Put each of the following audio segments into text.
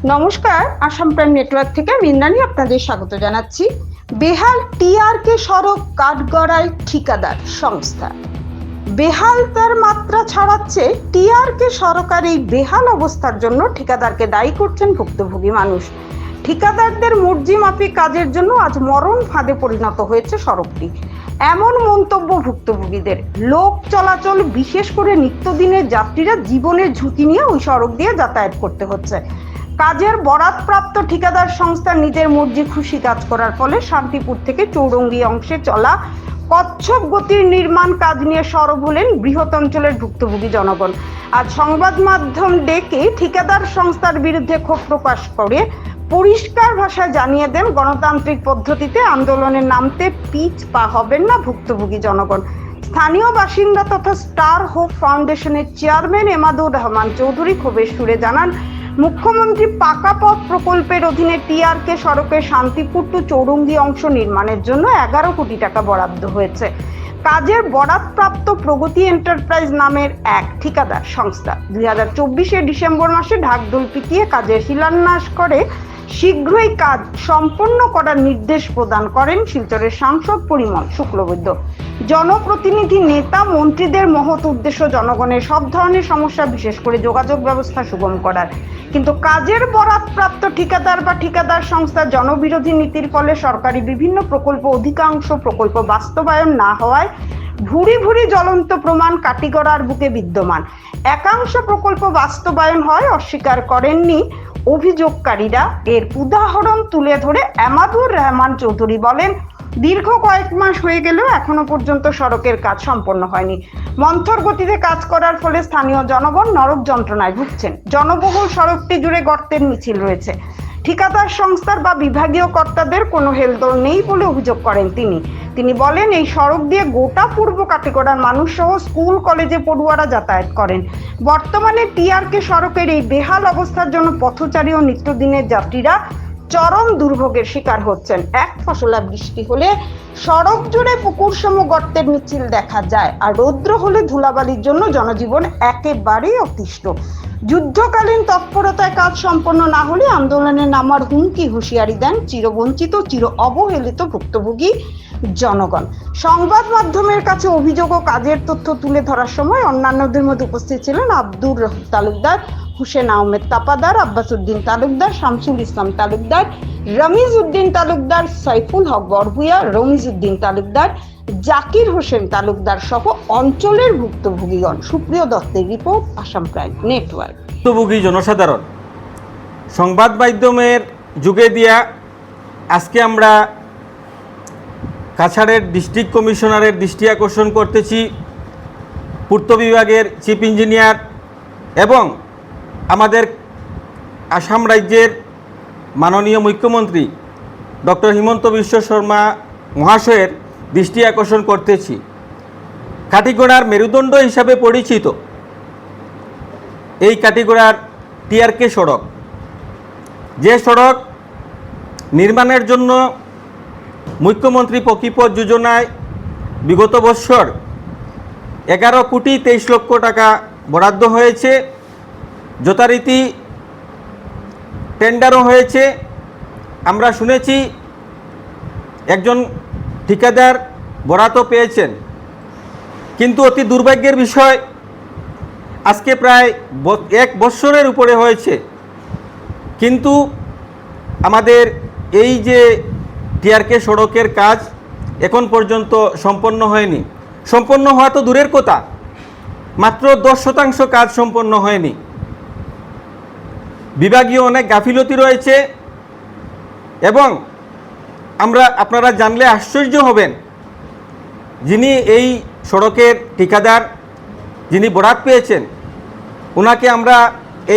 নমস্কার, Assam prime network থেকে আমি ইন্দ্রাণী আপনাদের স্বাগত জানাচ্ছি। বেহাল টিআরকে সড়ক কাঠগড়ায় ঠিকাদার সংস্থা। বেহাল তার মাত্রা ছড়াচ্ছে। টিআরকে সড়কের এই বেহাল অবস্থার জন্য ঠিকাদারকে দায়ী করছেন ভুক্তভোগী মানুষ। ঠিকাদারদের মর্জি মাফিক কাজের জন্য আজ মরণ ফাঁদে পরিণত হয়েছে সড়কটি, এমন মন্তব্য ভুক্তভোগীদের। লোক চলাচল, বিশেষ করে নিত্যদিনের যাত্রীরা জীবনের ঝুঁকি নিয়ে ওই সড়ক দিয়ে যাতায়াত করতে হচ্ছে। কাজের বরাতপ্রাপ্ত ঠিকাদার সংস্থা নিজের মর্জি খুশি কাজ করার ফলে শান্তিপুর থেকে চৌরঙ্গি অংশে চলা কচ্ছপ গতির নির্মাণ কাজ নিয়ে সরব হলেন বৃহৎ অঞ্চলের ভুক্তভোগী জনগণ। আজ সংবাদ মাধ্যম ডেকে ঠিকাদার সংস্থার বিরুদ্ধে ক্ষোভ প্রকাশ করে পরিষ্কার ভাষায় জানিয়ে দেন, গণতান্ত্রিক পদ্ধতিতে আন্দোলনে নামতে পিছ পা হবেন না ভুক্তভোগী জনগণ। স্থানীয় বাসিন্দা তথা স্টার হোপ ফাউন্ডেশনের চেয়ারম্যান এমাদুর রহমান চৌধুরী ক্ষোভের সুরে জানান, মুখ্যমন্ত্রী পাকা পথ প্রকল্পের অধীনে টিআরকে সড়কের শান্তিপুর টু চৌরঙ্গি অংশ নির্মাণের জন্য 11 কোটি টাকা বরাদ্দ হয়েছে। কাজের বরাদপ্রাপ্ত প্রগতি এন্টারপ্রাইজ নামের এক ঠিকাদার সংস্থা 2024 ডিসেম্বর মাসে ঢাকঢোল পিটিয়ে কাজের শিলান্যাস করে শীঘ্রই কাজ সম্পন্ন করার নির্দেশ প্রদান করেন শিলচরের সাংসদ পরিমল শুক্লবৈদ্য। জনপ্রতিনিধি, নেতা, মন্ত্রীদের মহৎ উদ্দেশ্য জনগণের সব ধরনের সমস্যা, বিশেষ করে যোগাযোগ ব্যবস্থা সুগম করার। কিন্তু কাজের বরাদপ্রাপ্ত ঠিকাদার বা ঠিকাদার সংস্থার জনবিরোধী নীতির ফলে সরকারি বিভিন্ন অধিকাংশ প্রকল্প বাস্তবায়ন না হওয়ায় ভুরি ভুরি জ্বলন্ত প্রমাণ কাটিগড়ার বুকে বিদ্যমান। একাংশ প্রকল্প বাস্তবায়ন হয় অস্বীকার করেননি অভিযোগকারীরা। এর উদাহরণ তুলে ধরে এমাদুর রহমান চৌধুরী বলেন, দীর্ঘ কয়েক মাস হয়ে গেলেও এখনো পর্যন্ত সড়কের কাজ সম্পন্ন হয়নি। মন্থর গতিতে কাজ করার ফলে স্থানীয় জনগণ নরক যন্ত্রণায় ভুগছেন। জনবহুল সড়কটি জুড়ে গর্তের মিছিল রয়েছে। ঠিকাদার সংস্থার বা বিভাগীয় কর্তাদের কোনো হেলদোল নেই বলে অভিযোগ করেন তিনি বলেন, এই সড়ক দিয়ে গোটা পূর্ব কাটিগড়ার মানুষ সহ স্কুল কলেজে পড়ুয়ারা যাতায়াত করেন। বর্তমানে টিআরকে সড়কের এই বেহাল অবস্থার জন্য পথচারী ও নিত্যদিনের যাত্রীরা চরম দুর্ভোগের শিকার হচ্ছেন। এক ফসলা বৃষ্টি হলে সড়ক জুড়ে পুকুরসম গর্তের মিছিল দেখা যায়, আর রৌদ্র হলে ধুলাবালির জন্য জনজীবন একেবারেই অতিষ্ঠ। যুদ্ধকালীন তৎপরতায় কাজ সম্পন্ন না হলে আন্দোলনে নামার হুমকি হুঁশিয়ারি দেন চিরবঞ্চিত, চির অবহেলিত ভুক্তভোগী জনগণ। সংবাদ মাধ্যমের কাছে অভিযোগ ও কাজের তথ্য তুলে ধরার সময় অন্যান্যদের মধ্যে উপস্থিত ছিলেন আব্দুর রহিম তালুকদার, হুসেন আহমেদ তাপাদার, আব্বাস উদ্দিন তালুকদার, শামসুল ইসলাম তালুকদার, রমিজ উদ্দিন তালুকদার, সাইফুল হক বরভুইয়া, রমিজ উদ্দিন তালুকদার, জাকির হোসেন তালুকদার সহ অঞ্চলের ভুক্তভোগীগণ। সুপ্রিয় দত্তের রিপোর্ট, আসাম প্রাইম নেটওয়ার্ক। ভুক্তভোগী জনসাধারণ, সংবাদ মাধ্যমের যুগে দিয়া আজকে আমরা কাছাড়ের ডিস্ট্রিক্ট কমিশনারের দৃষ্টি আকর্ষণ করতেছি, পূর্ত বিভাগের চিফ ইঞ্জিনিয়ার এবং আমাদের আসাম রাজ্যের মাননীয় মুখ্যমন্ত্রী ডক্টর হিমন্ত বিশ্ব শর্মা মহাশয়ের দৃষ্টি আকর্ষণ করতেছি। কাটিগড়ার মেরুদণ্ড হিসাবে পরিচিত এই কাটিগড়ার টিআরকে সড়ক, যে সড়ক নির্মাণের জন্য মুখ্যমন্ত্রী পকিপথ যোজনায় বিগত বছর 11 কোটি 23 লক্ষ টাকা বরাদ্দ হয়েছে। যথারীতি টেন্ডারও হয়েছে। আমরা শুনেছি একজন ঠিকাদার বরাতও পেয়েছেন, কিন্তু অতি দুর্ভাগ্যের বিষয় আজকে প্রায় 1 বছরের উপরে হয়েছে, কিন্তু আমাদের এই যে টিআরকে সড়কের কাজ এখন পর্যন্ত সম্পন্ন হয়নি। সম্পন্ন হওয়া তো দূরের কথা, মাত্র 10% কাজ সম্পন্ন হয়নি। বিভাগীয় অনেক গাফিলতি রয়েছে এবং আপনারা জানলে আশ্চর্য হবেন, যিনি এই সড়কের ঠিকাদার, যিনি বরাত পেয়েছেন, ওনাকে আমরা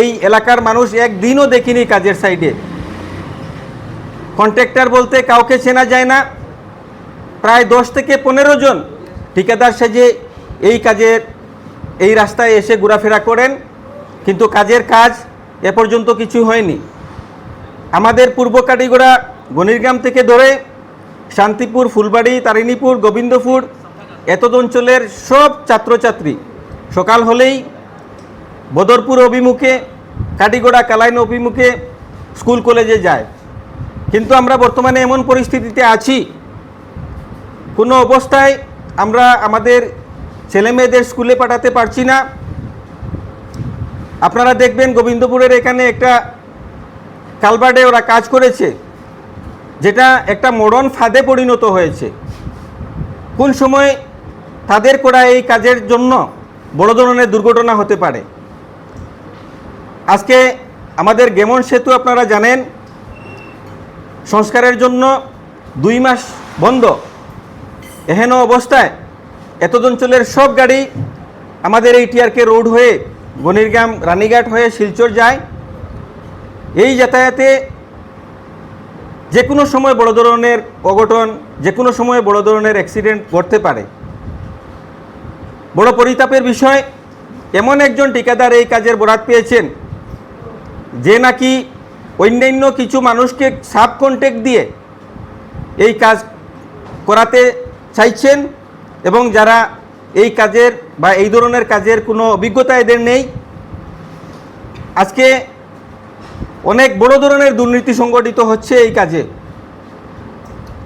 এই এলাকার মানুষ একদিনও দেখিনি কাজের সাইডে। কন্ট্রাক্টর বলতে কাউকে চেনা যায় না। প্রায় 10 থেকে 15 জন ঠিকাদার সেজে এই রাস্তায় এসে ঘোরাফেরা করেন, কিন্তু কাজের কাজ এ পর্যন্ত কিছু হয়নি। আমাদের পূর্ব কাটিগড়া গণিরগ্রাম থেকে ধরে শান্তিপুর, ফুলবাড়ি, তারিণীপুর, গোবিন্দপুর এত অঞ্চলের সব ছাত্রছাত্রী সকাল হলেই বদরপুর অভিমুখে, কাটিগড়া কালাইন অভিমুখে স্কুল কলেজে যায়। কিন্তু আমরা বর্তমানে এমন পরিস্থিতিতে আছি, কোনো অবস্থায় আমরা আমাদের ছেলেমেয়েদের স্কুলে পাঠাতে পারছি না। আপনারা দেখবেন গোবিন্দপুরের এখানে একটা কালভার্টে ওরা কাজ করেছে, যেটা একটা মরণ ফাঁদে পরিণত হয়েছে। কোন সময় তাদের করা এই কাজের জন্য বড় ধরনের দুর্ঘটনা হতে পারে। আজকে আমাদের গেমন সেতু আপনারা জানেন সংস্কারের জন্য 2 মাস বন্ধ। এহেন অবস্থায় এতদ অঞ্চলের সব গাড়ি আমাদের এই টিআরকে রোড হয়ে গণিরগ্রাম রানীঘাট হয়ে শিলচর যায়। এই যাতায়াতে যে কোনো সময় বড় ধরনের অঘটন, যে কোনো সময় বড় ধরনের অ্যাক্সিডেন্ট ঘটতে পারে। বড় পরিতাপের বিষয়, এমন একজন ঠিকাদার এই কাজের বরাত পেয়েছেন যে নাকি অন্যান্য কিছু মানুষকে সাব কন্ট্রাক্ট দিয়ে এই কাজ করাতে চাইছেন, এবং যারা এই কাজের বা এই ধরনের কাজের কোনো অভিজ্ঞতা এদের নেই। আজকে অনেক বড় ধরনের দুর্নীতি সংগঠিত হচ্ছে এই কাজে।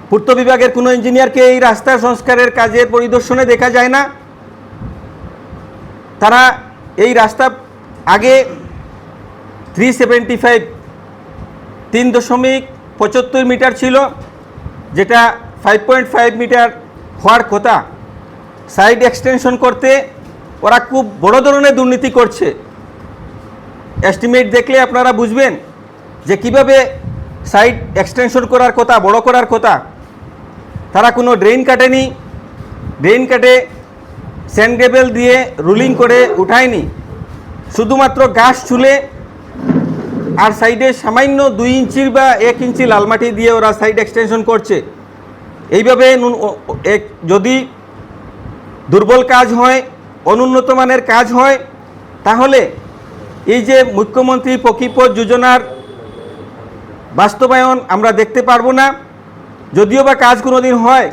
পূর্ত বিভাগের কোনো ইঞ্জিনিয়ারকে এই রাস্তা সংস্কারের কাজের পরিদর্শনে দেখা যায় না। তারা এই রাস্তা আগে 3.75 মিটার ছিল, যেটা 5.5 মিটার হওয়ার কথা। সাইড এক্সটেনশন করতে ওরা খুব বড় ধরনের দুর্নীতি করছে। এস্টিমেট দেখলে আপনারা বুঝবেন যে কিভাবে সাইড এক্সটেনশন করার কথা, বড় করার কথা। তারা কোনো ড্রেন কাটেনি, ড্রেন কাটে স্যান্ড গ্রেভেল দিয়ে রুলিং করে উঠায়নি, শুধুমাত্র গাছ ছুলে আর সাইডে সামান্য 2 ইঞ্চির বা 1 ইঞ্চি লাল মাটি দিয়ে ওরা সাইড এক্সটেনশন করছে। এইভাবে যদি দুর্বল কাজ হয়, অনুন্নত মানের কাজ হয়, তাহলে এই যে মুখ্যমন্ত্রী পক্ষীপথ যোজনার বাস্তবায়ন আমরা দেখতে পারবো না। যদিও বা কাজ কোনো দিন হয়,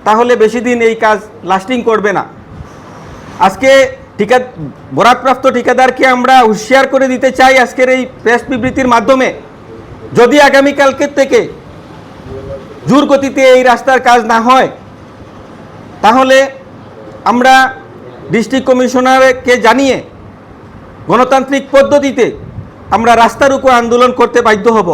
তাহলে বেশি দিন এই কাজ লাস্টিং করবে না। আজকে বরাদপ্রাপ্ত ঠিকাদারকে আমরা হুঁশিয়ার করে দিতে চাই আজকের এই প্রেস বিবৃতির মাধ্যমে, যদি আগামীকালকের থেকে জোর গতিতে এই রাস্তার কাজ না হয়, তাহলে আমরা ডিস্ট্রিক্ট কমিশনারকে জানিয়ে গণতান্ত্রিক পদ্ধতিতে আমরা রাস্তার উপর আন্দোলন করতে বাধ্য হব।